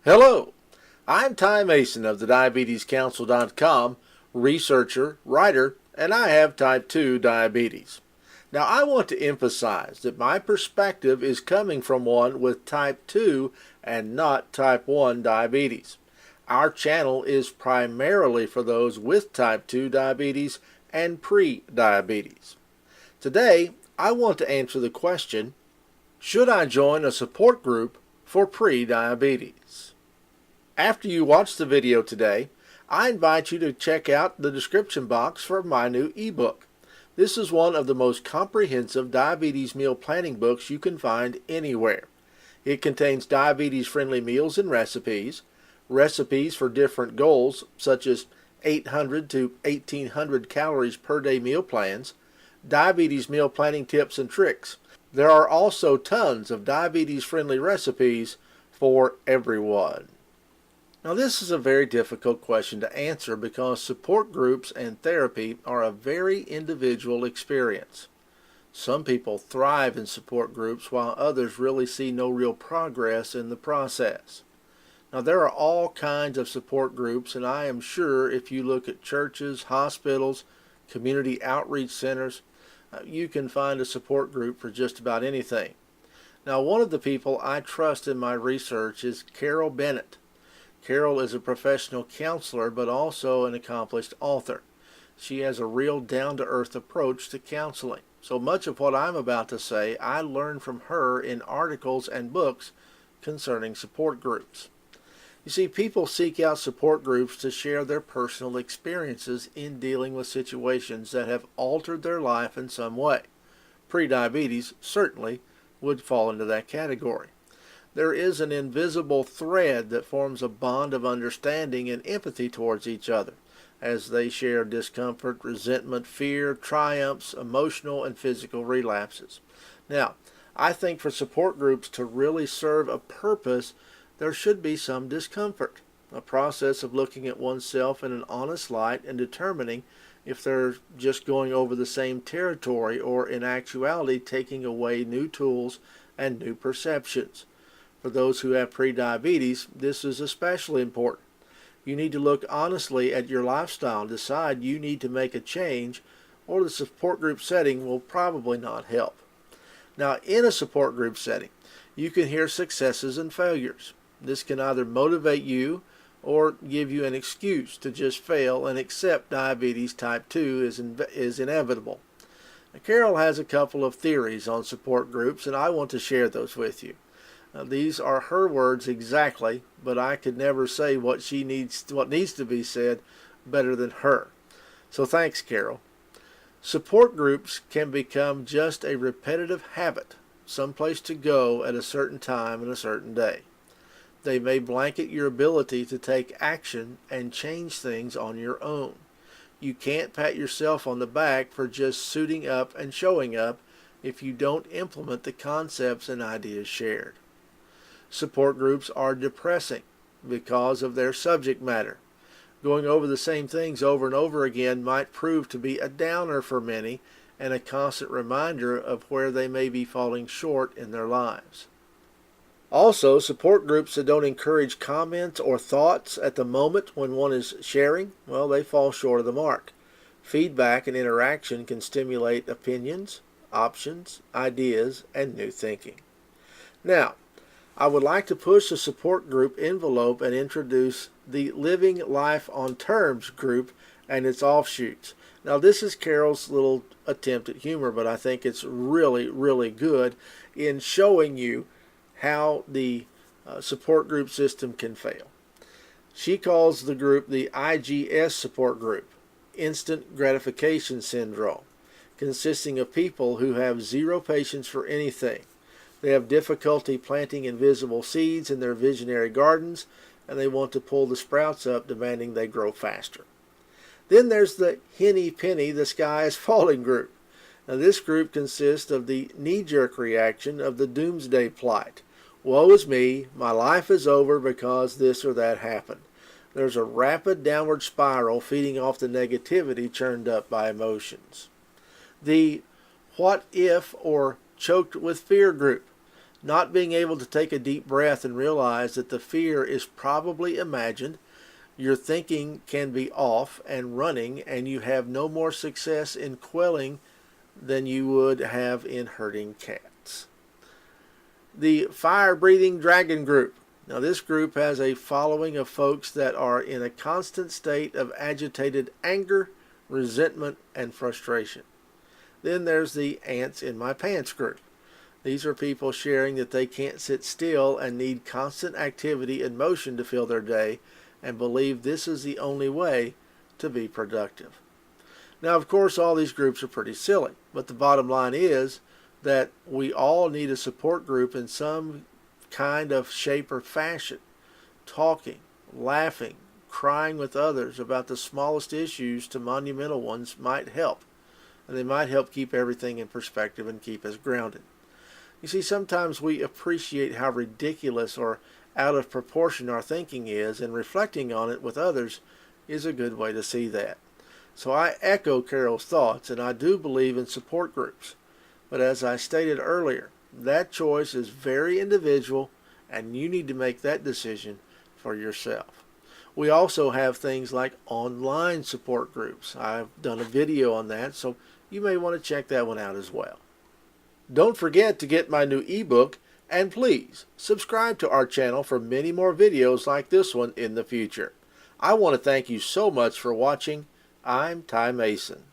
Hello, I'm Ty Mason of the DiabetesCouncil.com, researcher, writer, and I have type 2 diabetes. Now I want to emphasize that my perspective is coming from one with type 2 and not type 1 diabetes. Our channel is primarily for those with type 2 diabetes and pre-diabetes. Today, I want to answer the question, should I join a support group for pre-diabetes? After you watch the video today, I invite you to check out the description box for my new ebook. This is one of the most comprehensive diabetes meal planning books you can find anywhere. It contains diabetes-friendly meals and recipes for different goals such as 800 to 1800 calories per day meal plans, diabetes meal planning tips and tricks. There are also tons of diabetes-friendly recipes for everyone. Now this is a very difficult question to answer because support groups and therapy are a very individual experience. Some people thrive in support groups while others really see no real progress in the process. Now there are all kinds of support groups, and I am sure if you look at churches, hospitals, community outreach centers, you can find a support group for just about anything. Now one of the people I trust in my research is Carole Bennett. Carole is a professional counselor but also an accomplished author. She has a real down-to-earth approach to counseling. So much of what I'm about to say I learned from her in articles and books concerning support groups. You see, people seek out support groups to share their personal experiences in dealing with situations that have altered their life in some way. Prediabetes certainly would fall into that category. There is an invisible thread that forms a bond of understanding and empathy towards each other as they share discomfort, resentment, fear, triumphs, emotional and physical relapses. Now, I think for support groups to really serve a purpose, there should be some discomfort, a process of looking at oneself in an honest light and determining if they're just going over the same territory or in actuality taking away new tools and new perceptions. For those who have prediabetes, this is especially important. You need to look honestly at your lifestyle and decide you need to make a change, or the support group setting will probably not help. Now, in a support group setting, you can hear successes and failures. This can either motivate you or give you an excuse to just fail and accept diabetes type 2 is inevitable. Now, Carole has a couple of theories on support groups, and I want to share those with you. These are her words exactly, but I could never say what needs to be said better than her. So thanks, Carole. Support groups can become just a repetitive habit, someplace to go at a certain time and a certain day. They may blanket your ability to take action and change things on your own. You can't pat yourself on the back for just suiting up and showing up if you don't implement the concepts and ideas shared. Support groups are depressing because of their subject matter. Going over the same things over and over again might prove to be a downer for many and a constant reminder of where they may be falling short in their lives. Also, support groups that don't encourage comments or thoughts at the moment when one is sharing, well, they fall short of the mark. Feedback and interaction can stimulate opinions, options, ideas, and new thinking. Now, I would like to push the support group envelope and introduce the Living Life on Terms group and its offshoots. Now, this is Carole's little attempt at humor, but I think it's really, really good in showing you how the support group system can fail. She calls the group the IGS Support Group, Instant Gratification Syndrome, consisting of people who have zero patience for anything. They have difficulty planting invisible seeds in their visionary gardens, and they want to pull the sprouts up, demanding they grow faster. Then there's the Henny Penny, the sky is falling group. Now this group consists of the knee-jerk reaction of the doomsday plight. Woe is me, my life is over because this or that happened. There's a rapid downward spiral feeding off the negativity churned up by emotions. The what if or choked with fear group. not being able to take a deep breath and realize that the fear is probably imagined, your thinking can be off and running, and you have no more success in quelling than you would have in herding cats. The Firebreathing Dragon group. Now this group has a following of folks that are in a constant state of agitated anger, resentment, and frustration. Then there's the Ants in My Pants group. These are people sharing that they can't sit still and need constant activity and motion to fill their day, and believe this is the only way to be productive. Now, of course, all these groups are pretty silly, but the bottom line is that we all need a support group in some kind of shape or fashion. Talking, laughing, crying with others about the smallest issues to monumental ones might help, and they might help keep everything in perspective and keep us grounded. You see, sometimes we appreciate how ridiculous or out of proportion our thinking is, and reflecting on it with others is a good way to see that. So I echo Carole's thoughts, and I do believe in support groups. But as I stated earlier, that choice is very individual, and you need to make that decision for yourself. We also have things like online support groups. I've done a video on that, so you may want to check that one out as well. Don't forget to get my new ebook, and please subscribe to our channel for many more videos like this one in the future. I want to thank you so much for watching. I'm Ty Mason.